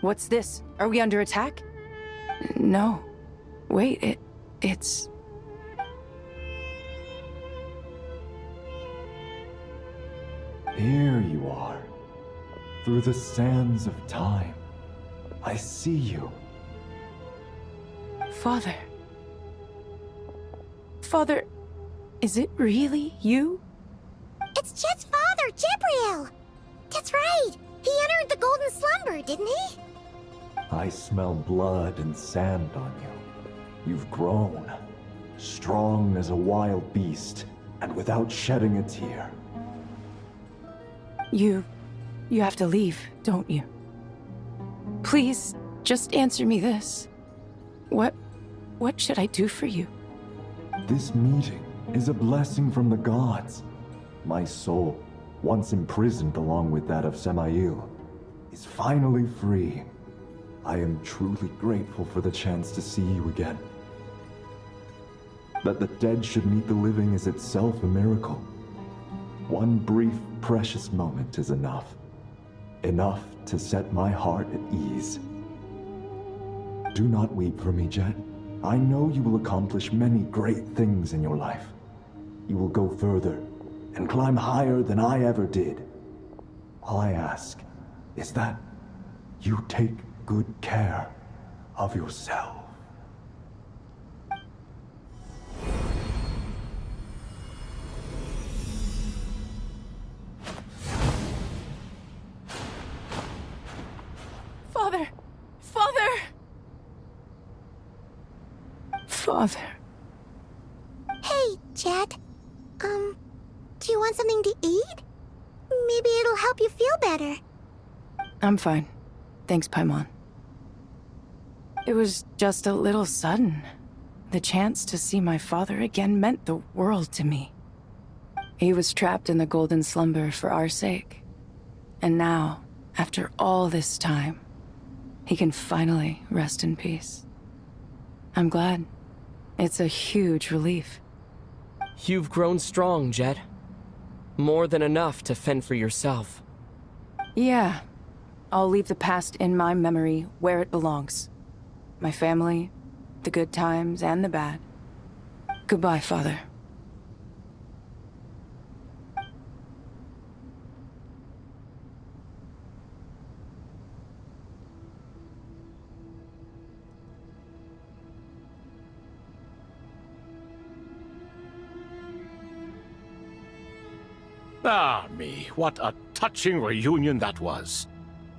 What's this? Are we under attack? No. Wait, it's... Here you are. Through the sands of time. I see you. Father. Father, is it really you? It's Jed's father, Jibriel! That's right! He entered the Golden Slumber, didn't he? I smell blood and sand on you. You've grown. Strong as a wild beast, and without shedding a tear. You have to leave, don't you? Please, just answer me this. What should I do for you? This meeting is a blessing from the gods. My soul, once imprisoned along with that of Samael, is finally free. I am truly grateful for the chance to see you again. That the dead should meet the living is itself a miracle. One brief, precious moment is enough. Enough to set my heart at ease. Do not weep for me, Jed. I know you will accomplish many great things in your life. You will go further and climb higher than I ever did. All I ask is that you take good care of yourself. Father! Father! Father. Hey, Jed. Do you want something to eat? Maybe it'll help you feel better. I'm fine. Thanks, Paimon. It was just a little sudden. The chance to see my father again meant the world to me. He was trapped in the Golden Slumber for our sake. And now, after all this time, he can finally rest in peace. I'm glad. It's a huge relief. You've grown strong, Jed. More than enough to fend for yourself. Yeah. I'll leave the past in my memory where it belongs. My family, the good times and the bad. Goodbye, Father. Ah, me, what a touching reunion that was.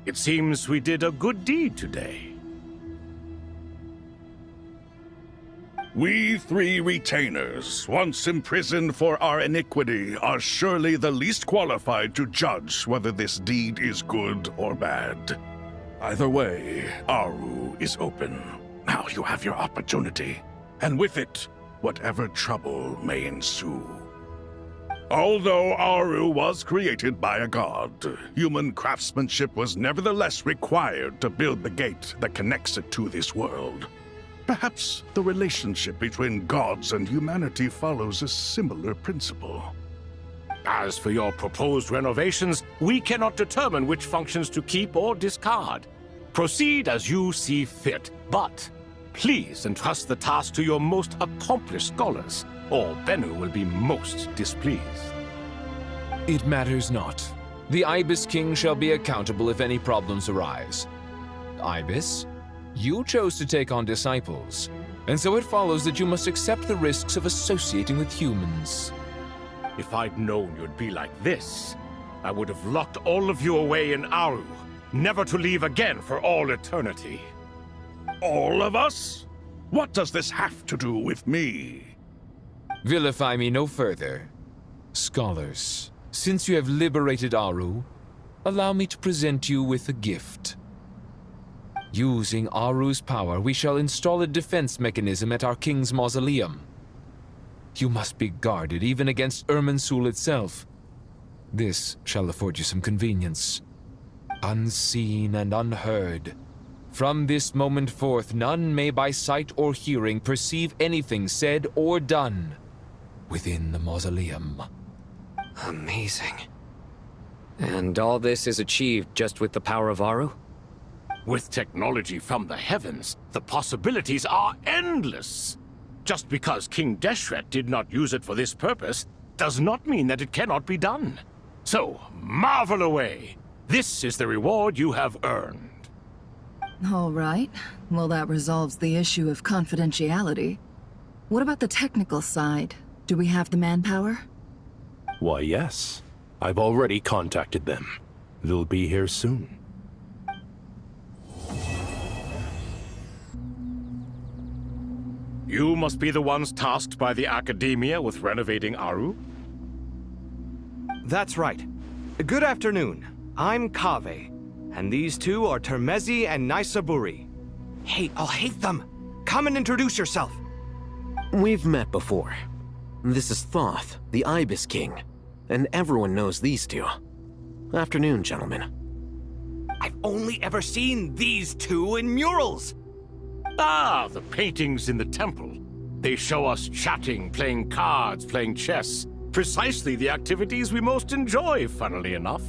It seems we did a good deed today. We three retainers, once imprisoned for our iniquity, are surely the least qualified to judge whether this deed is good or bad. Either way, Aru is open. Now you have your opportunity, and with it, whatever trouble may ensue. Although Aru was created by a god, human craftsmanship was nevertheless required to build the gate that connects it to this world. Perhaps the relationship between gods and humanity follows a similar principle. As for your proposed renovations, we cannot determine which functions to keep or discard. Proceed as you see fit, but please entrust the task to your most accomplished scholars, or Bennu will be most displeased. It matters not. The Ibis King shall be accountable if any problems arise. Ibis, you chose to take on disciples, and so it follows that you must accept the risks of associating with humans. If I'd known you'd be like this, I would have locked all of you away in Aru, never to leave again for all eternity. All of us? What does this have to do with me? Vilify me no further. Scholars, since you have liberated Aru, allow me to present you with a gift. Using Aru's power, we shall install a defense mechanism at our king's mausoleum. You must be guarded even against Irminsul itself. This shall afford you some convenience. Unseen and unheard. From this moment forth, none may by sight or hearing perceive anything said or done within the mausoleum. Amazing. And all this is achieved just with the power of Aru? With technology from the heavens, the possibilities are endless. Just because King Deshret did not use it for this purpose does not mean that it cannot be done. So, marvel away. This is the reward you have earned. All right. Well, that resolves the issue of confidentiality. What about the technical side? Do we have the manpower? Why, yes. I've already contacted them. They'll be here soon. You must be the ones tasked by the Academia with renovating Aru? That's right. Good afternoon. I'm Kaveh, and these two are Termezi and Naisaburi. Hey, I'll hate them! Come and introduce yourself! We've met before. This is Thoth, the Ibis King, and everyone knows these two. Afternoon, gentlemen. I've only ever seen these two in murals! Ah, the paintings in the temple. They show us chatting, playing cards, playing chess. Precisely the activities we most enjoy, funnily enough.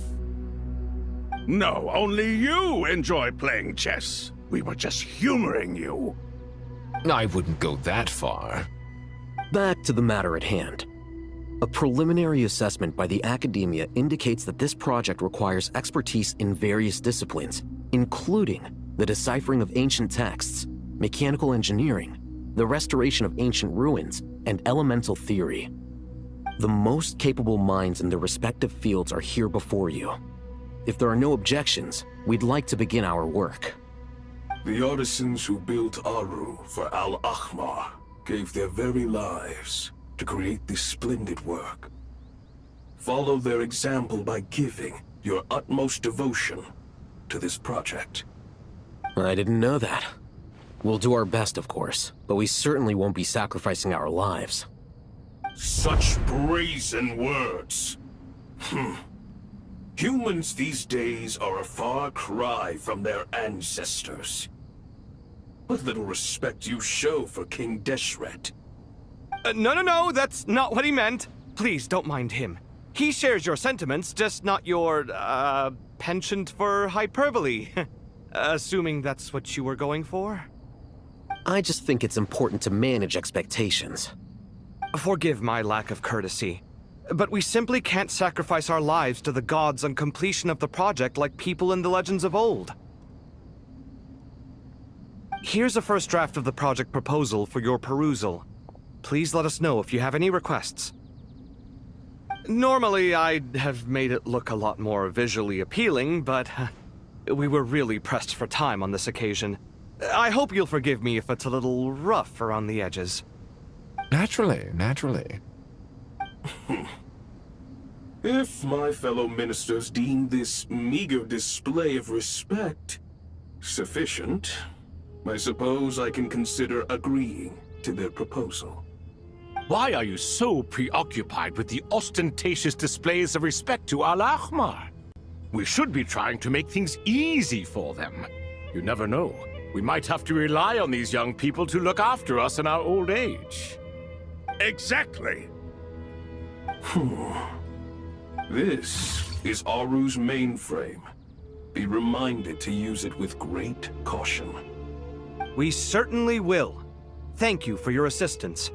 No, only you enjoy playing chess. We were just humoring you. I wouldn't go that far. Back to the matter at hand. A preliminary assessment by the Academia indicates that this project requires expertise in various disciplines, including the deciphering of ancient texts, mechanical engineering, the restoration of ancient ruins, and elemental theory. The most capable minds in their respective fields are here before you. If there are no objections, we'd like to begin our work. The artisans who built Aru for Al-Ahmar gave their very lives to create this splendid work. Follow their example by giving your utmost devotion to this project. I didn't know that. We'll do our best, of course, but we certainly won't be sacrificing our lives. Such brazen words. Humans these days are a far cry from their ancestors. What little respect you show for King Deshret. No, that's not what he meant. Please, don't mind him. He shares your sentiments, just not your, penchant for hyperbole. Assuming that's what you were going for? I just think it's important to manage expectations. Forgive my lack of courtesy, but we simply can't sacrifice our lives to the gods on completion of the project like people in the legends of old. Here's a first draft of the project proposal for your perusal. Please let us know if you have any requests. Normally, I'd have made it look a lot more visually appealing, but we were really pressed for time on this occasion. I hope you'll forgive me if it's a little rough around the edges. Naturally. If my fellow ministers deem this meager display of respect sufficient, I suppose I can consider agreeing to their proposal. Why are you so preoccupied with the ostentatious displays of respect to Al-Ahmar? We should be trying to make things easy for them. You never know. We might have to rely on these young people to look after us in our old age. Exactly. This is Aru's mainframe. Be reminded to use it with great caution. We certainly will. Thank you for your assistance.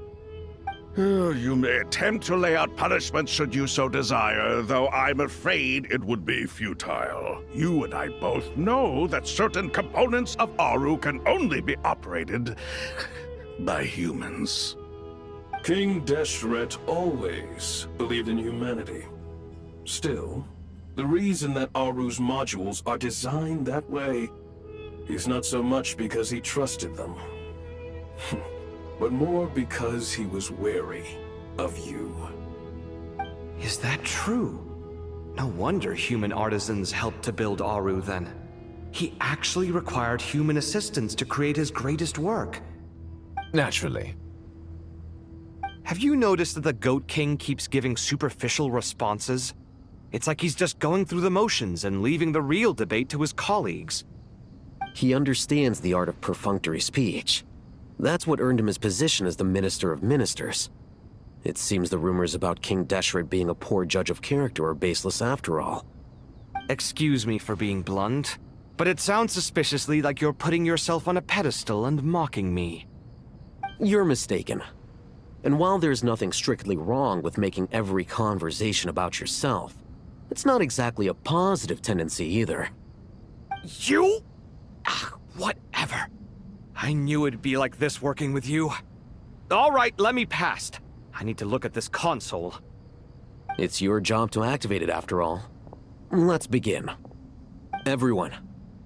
You may attempt to lay out punishment should you so desire, though I'm afraid it would be futile. You and I both know that certain components of Aru can only be operated by humans. King Deshret always believed in humanity. Still, the reason that Aru's modules are designed that way is not so much because he trusted them, but more because he was wary of you. Is that true? No wonder human artisans helped to build Aru then. He actually required human assistance to create his greatest work. Naturally. Have you noticed that the Goat King keeps giving superficial responses? It's like he's just going through the motions and leaving the real debate to his colleagues. He understands the art of perfunctory speech. That's what earned him his position as the Minister of Ministers. It seems the rumors about King Deshret being a poor judge of character are baseless after all. Excuse me for being blunt, but it sounds suspiciously like you're putting yourself on a pedestal and mocking me. You're mistaken. And while there's nothing strictly wrong with making every conversation about yourself, it's not exactly a positive tendency either. You? Whatever. I knew it'd be like this working with you. All right, let me past. I need to look at this console. It's your job to activate it after all. Let's begin. Everyone,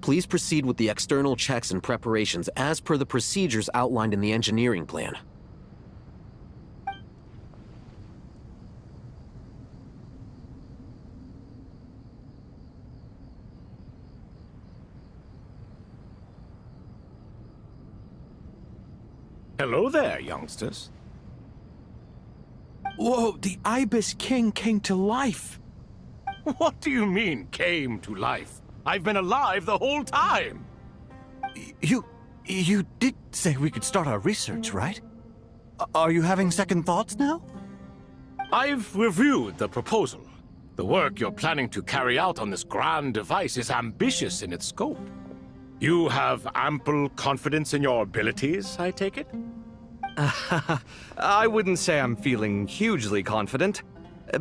please proceed with the external checks and preparations as per the procedures outlined in the engineering plan. Hello there, youngsters. Whoa, the Ibis King came to life. What do you mean, came to life? I've been alive the whole time. You did say we could start our research, right? Are you having second thoughts now? I've reviewed the proposal. The work you're planning to carry out on this grand device is ambitious in its scope. You have ample confidence in your abilities, I take it? I wouldn't say I'm feeling hugely confident,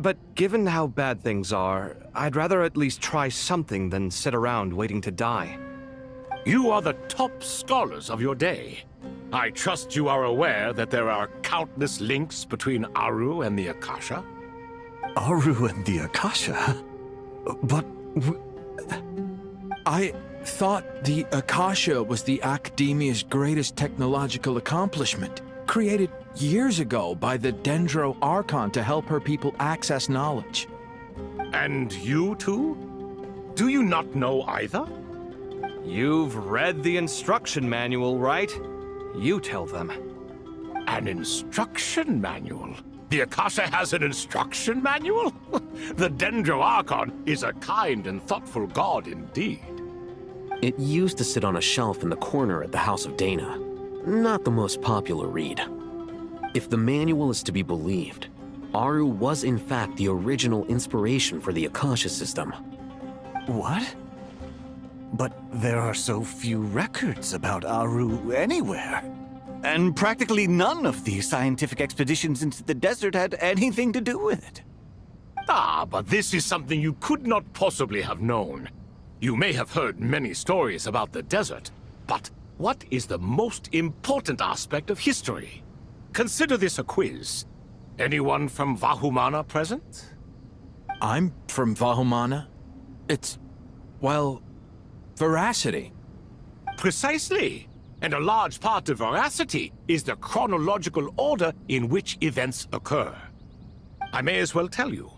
but given how bad things are, I'd rather at least try something than sit around waiting to die. You are the top scholars of your day. I trust you are aware that there are countless links between Aru and the Akasha? Aru and the Akasha? But... I thought the Akasha was the Academia's greatest technological accomplishment, created years ago by the Dendro Archon to help her people access knowledge. And you too? Do you not know either? You've read the instruction manual, right? You tell them. An instruction manual? The Akasha has an instruction manual? The Dendro Archon is a kind and thoughtful god indeed. It used to sit on a shelf in the corner at the House of Dana. Not the most popular read. If the manual is to be believed, Aru was in fact the original inspiration for the Akasha system. What? But there are so few records about Aru anywhere. And practically none of the scientific expeditions into the desert had anything to do with it. Ah, but this is something you could not possibly have known. You may have heard many stories about the desert, but what is the most important aspect of history? Consider this a quiz. Anyone from Vahumana present? I'm from Vahumana. It's, well, veracity. Precisely. And a large part of veracity is the chronological order in which events occur. I may as well tell you.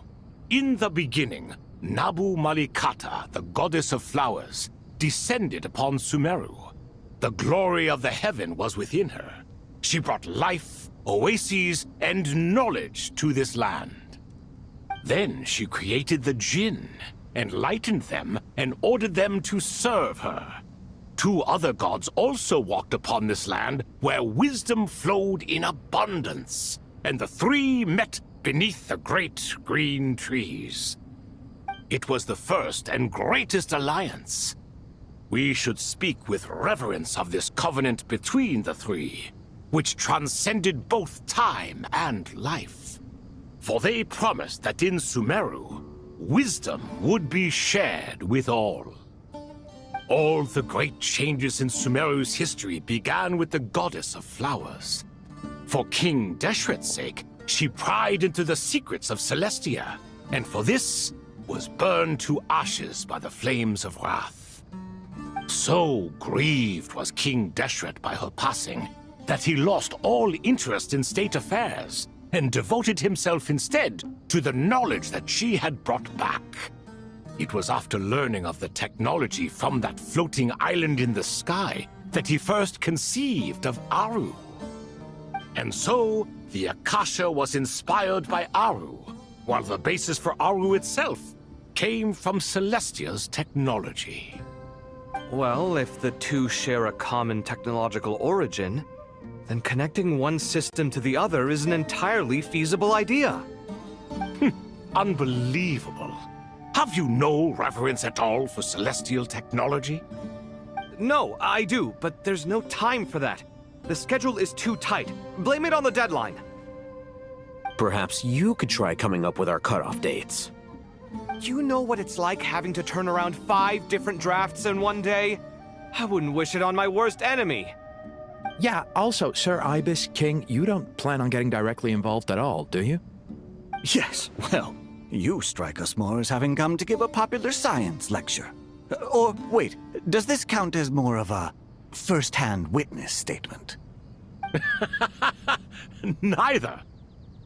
In the beginning, Nabu Malikata, the goddess of flowers, descended upon Sumeru. The glory of the heaven was within her. She brought life, oases, and knowledge to this land. Then she created the Jinn, enlightened them, and ordered them to serve her. Two other gods also walked upon this land where wisdom flowed in abundance, and the three met beneath the great green trees. It was the first and greatest alliance. We should speak with reverence of this covenant between the three, which transcended both time and life. For they promised that in Sumeru, wisdom would be shared with all. All the great changes in Sumeru's history began with the goddess of flowers. For King Deshret's sake, she pried into the secrets of Celestia, and for this was burned to ashes by the flames of wrath. So grieved was King Deshret by her passing that he lost all interest in state affairs and devoted himself instead to the knowledge that she had brought back. It was after learning of the technology from that floating island in the sky that he first conceived of Aru. And so, the Akasha was inspired by Aru, while the basis for Aru itself came from Celestia's technology. Well, if the two share a common technological origin, then connecting one system to the other is an entirely feasible idea. Unbelievable. Have you no reverence at all for celestial technology? No, I do, but there's no time for that. The schedule is too tight. Blame it on the deadline. Perhaps you could try coming up with our cutoff dates. You know what it's like having to turn around 5 different drafts in one day? I wouldn't wish it on my worst enemy. Yeah, also, Sir Ibis, King, you don't plan on getting directly involved at all, do you? Yes, well, you strike us more as having come to give a popular science lecture. Or, wait, does this count as more of a first-hand witness statement? Neither.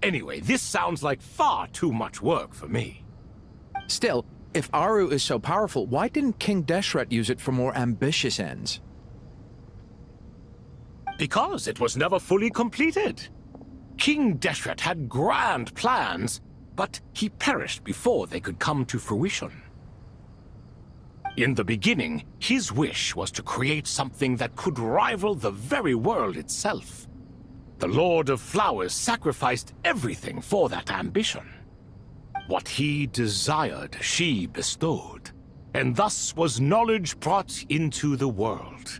Anyway, this sounds like far too much work for me. Still, if Aru is so powerful, why didn't King Deshret use it for more ambitious ends? Because it was never fully completed. King Deshret had grand plans, but he perished before they could come to fruition. In the beginning, his wish was to create something that could rival the very world itself. The Lord of Flowers sacrificed everything for that ambition. What he desired, she bestowed, and thus was knowledge brought into the world.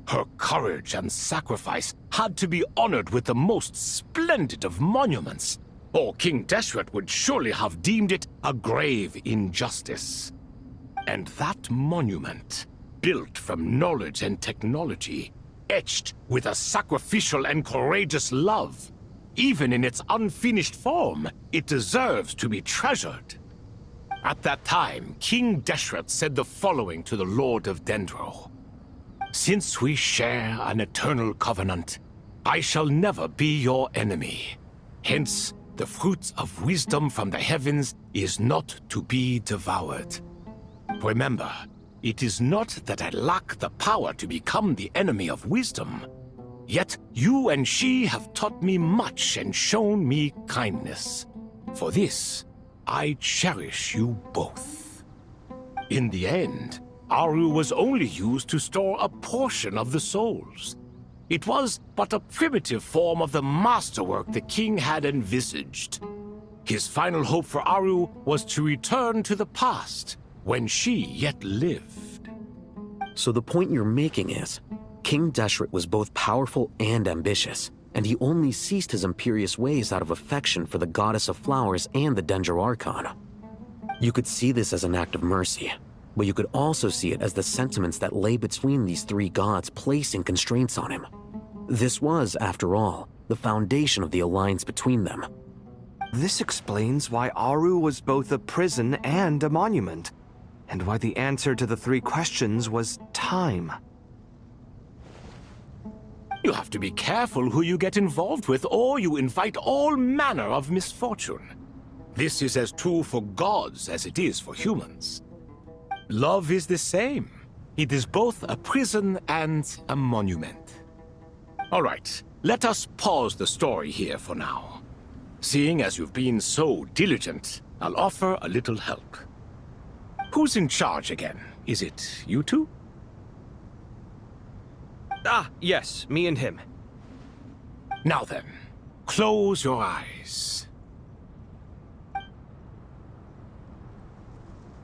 Her courage and sacrifice had to be honored with the most splendid of monuments, or King Deshret would surely have deemed it a grave injustice. And that monument, built from knowledge and technology, etched with a sacrificial and courageous love, even in its unfinished form, it deserves to be treasured. At that time, King Deshret said the following to the Lord of Dendro. Since we share an eternal covenant, I shall never be your enemy. Hence, the fruit of wisdom from the heavens is not to be devoured. Remember, it is not that I lack the power to become the enemy of wisdom. Yet you and she have taught me much and shown me kindness. For this, I cherish you both. In the end, Aru was only used to store a portion of the souls. It was but a primitive form of the masterwork the king had envisaged. His final hope for Aru was to return to the past, when she yet lived. So the point you're making is, King Deshret was both powerful and ambitious, and he only ceased his imperious ways out of affection for the Goddess of Flowers and the Dendro Archon. You could see this as an act of mercy, but you could also see it as the sentiments that lay between these 3 gods placing constraints on him. This was, after all, the foundation of the alliance between them. This explains why Aru was both a prison and a monument, and why the answer to the 3 questions was time. You have to be careful who you get involved with, or you invite all manner of misfortune. This is as true for gods as it is for humans. Love is the same. It is both a prison and a monument. All right, let us pause the story here for now. Seeing as you've been so diligent, I'll offer a little help. Who's in charge again? Is it you two? Ah, yes, me and him. Now then, close your eyes.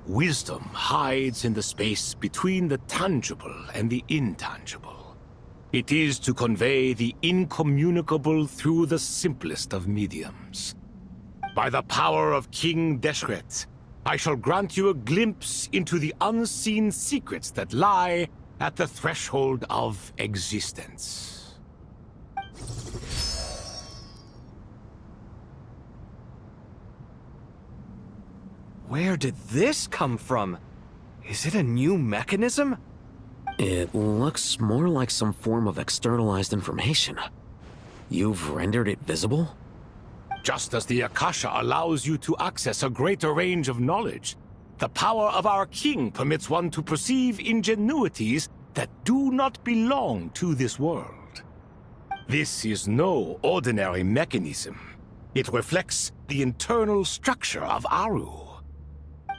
Wisdom hides in the space between the tangible and the intangible. It is to convey the incommunicable through the simplest of mediums. By the power of King Deshret, I shall grant you a glimpse into the unseen secrets that lie at the threshold of existence. Where did this come from? Is it a new mechanism? It looks more like some form of externalized information. You've rendered it visible? Just as the Akasha allows you to access a greater range of knowledge, the power of our king permits one to perceive ingenuities that do not belong to this world. This is no ordinary mechanism. It reflects the internal structure of Aru.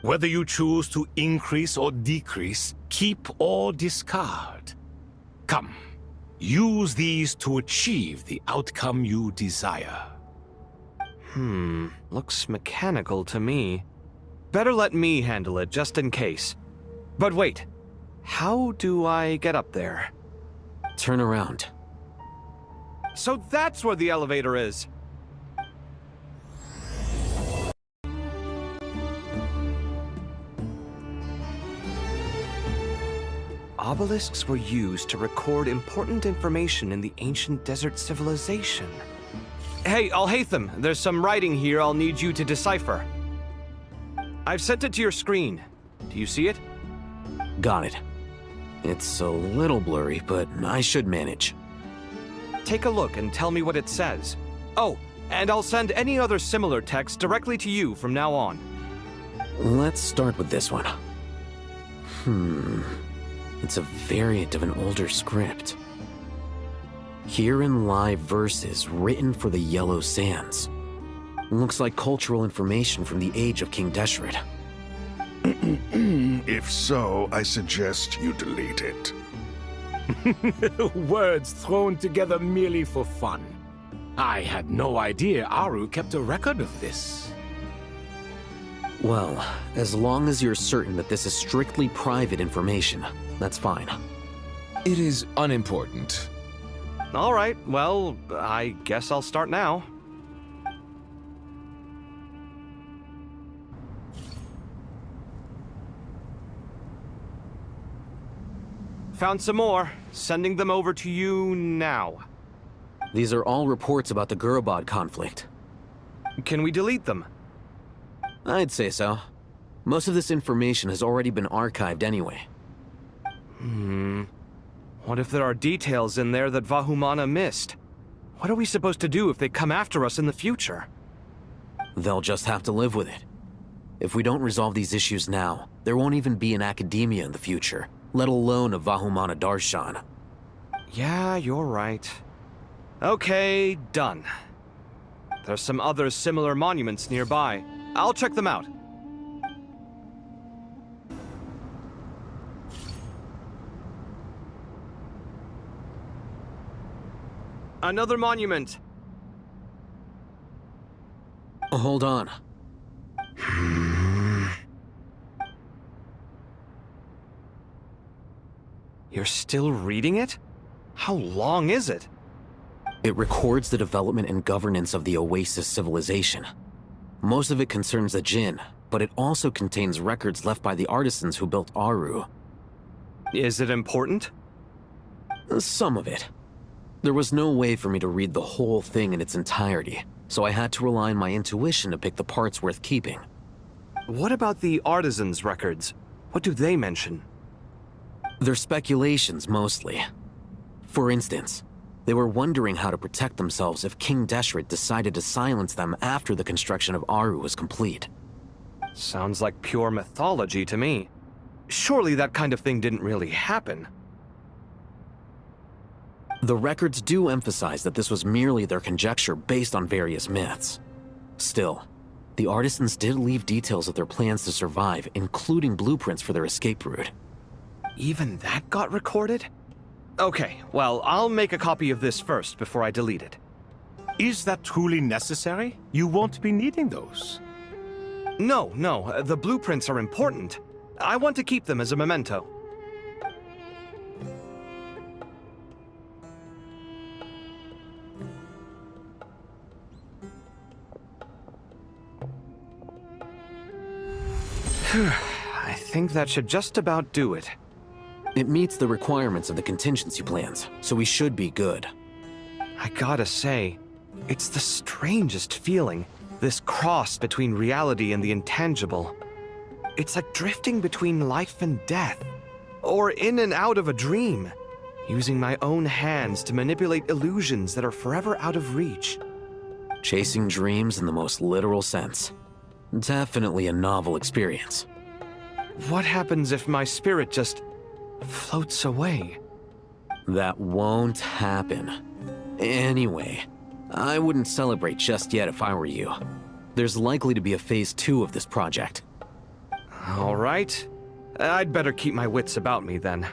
Whether you choose to increase or decrease, keep or discard. Come, use these to achieve the outcome you desire. Looks mechanical to me. Better let me handle it, just in case. But wait, how do I get up there? Turn around. So that's where the elevator is! Obelisks were used to record important information in the ancient desert civilization. Hey, Alhaitham, there's some writing here I'll need you to decipher. I've sent it to your screen. Do you see it? Got it. It's a little blurry, but I should manage. Take a look and tell me what it says. Oh, and I'll send any other similar text directly to you from now on. Let's start with this one. It's a variant of an older script. Herein lie verses written for the Yellow Sands. Looks like cultural information from the age of King Deshret. If so, I suggest you delete it. Words thrown together merely for fun. I had no idea Aru kept a record of this. Well, as long as you're certain that this is strictly private information, that's fine. It is unimportant. All right, well, I guess I'll start now. Found some more. Sending them over to you now. These are all reports about the Gurubad conflict. Can we delete them? I'd say so. Most of this information has already been archived anyway. What if there are details in there that Vahumana missed? What are we supposed to do if they come after us in the future? They'll just have to live with it. If we don't resolve these issues now, there won't even be an academia in the future, let alone a Vahumana Darshan. Yeah, you're right. Okay, done. There's some other similar monuments nearby. I'll check them out. Another monument. Hold on. You're still reading it? How long is it? It records the development and governance of the Oasis civilization. Most of it concerns the Jinn, but it also contains records left by the artisans who built Aru. Is it important? Some of it. There was no way for me to read the whole thing in its entirety, so I had to rely on my intuition to pick the parts worth keeping. What about the artisans' records? What do they mention? They're speculations, mostly. For instance, they were wondering how to protect themselves if King Deshret decided to silence them after the construction of Aru was complete. Sounds like pure mythology to me. Surely that kind of thing didn't really happen. The records do emphasize that this was merely their conjecture based on various myths. Still, the artisans did leave details of their plans to survive, including blueprints for their escape route. Even that got recorded? Okay, well, I'll make a copy of this first before I delete it. Is that truly necessary? You won't be needing those. No, the blueprints are important. I want to keep them as a memento. I think that should just about do it. It meets the requirements of the contingency plans, so we should be good. I gotta say, it's the strangest feeling, this cross between reality and the intangible. It's like drifting between life and death, or in and out of a dream, using my own hands to manipulate illusions that are forever out of reach. Chasing dreams in the most literal sense. Definitely a novel experience. What happens if my spirit just floats away? That won't happen. Anyway, I wouldn't celebrate just yet if I were you. There's likely to be a phase 2 of this project. All right. I'd better keep my wits about me then.